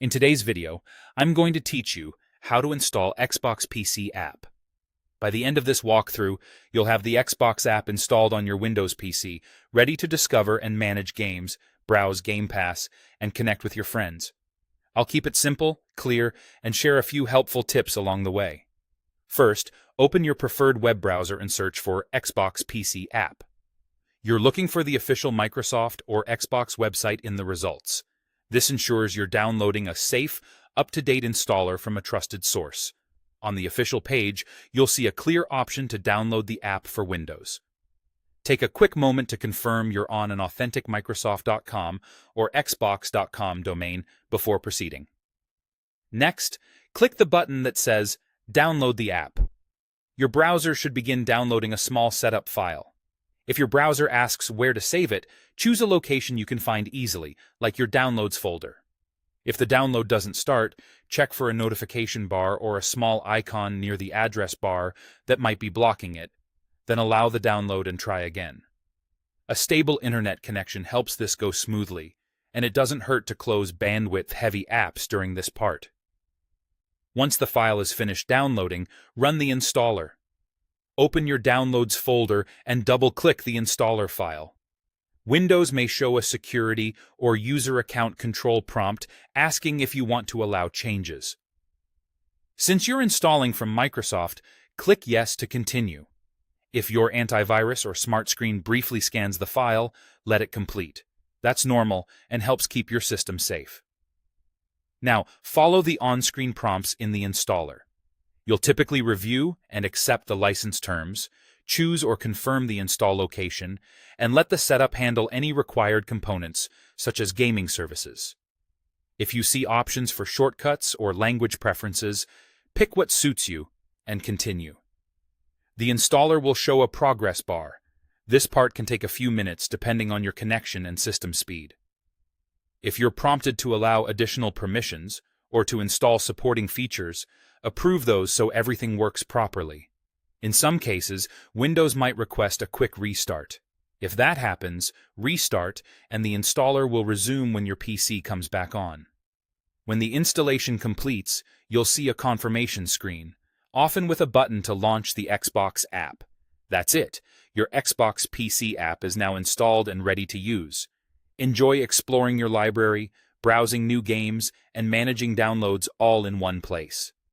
In today's video, I'm going to teach you how to install Xbox PC app. By the end of this walkthrough, you'll have the Xbox app installed on your Windows PC, ready to discover and manage games, browse Game Pass, and connect with your friends. I'll keep it simple, clear, and share a few helpful tips along the way. First, open your preferred web browser and search for Xbox PC app. You're looking for the official Microsoft or Xbox website in the results. This ensures you're downloading a safe, up-to-date installer from a trusted source. On the official page, you'll see a clear option to download the app for Windows. Take a quick moment to confirm you're on an authentic Microsoft.com or Xbox.com domain before proceeding. Next, click the button that says Download the app. Your browser should begin downloading a small setup file. If your browser asks where to save it, choose a location you can find easily, like your Downloads folder. If the download doesn't start, check for a notification bar or a small icon near the address bar that might be blocking it, then allow the download and try again. A stable internet connection helps this go smoothly, and it doesn't hurt to close bandwidth-heavy apps during this part. Once the file is finished downloading, run the installer. Open your Downloads folder and double-click the installer file. Windows may show a security or user account control prompt asking if you want to allow changes. Since you're installing from Microsoft, click Yes to continue. If your antivirus or smart screen briefly scans the file, let it complete. That's normal and helps keep your system safe. Now, follow the on-screen prompts in the installer. You'll typically review and accept the license terms, choose or confirm the install location, and let the setup handle any required components, such as gaming services. If you see options for shortcuts or language preferences, pick what suits you and continue. The installer will show a progress bar. This part can take a few minutes depending on your connection and system speed. If you're prompted to allow additional permissions or to install supporting features, approve those so everything works properly. In some cases, Windows might request a quick restart. If that happens, restart and the installer will resume when your PC comes back on. When the installation completes, you'll see a confirmation screen, often with a button to launch the Xbox app. That's it. Your Xbox PC app is now installed and ready to use. Enjoy exploring your library, browsing new games, and managing downloads all in one place.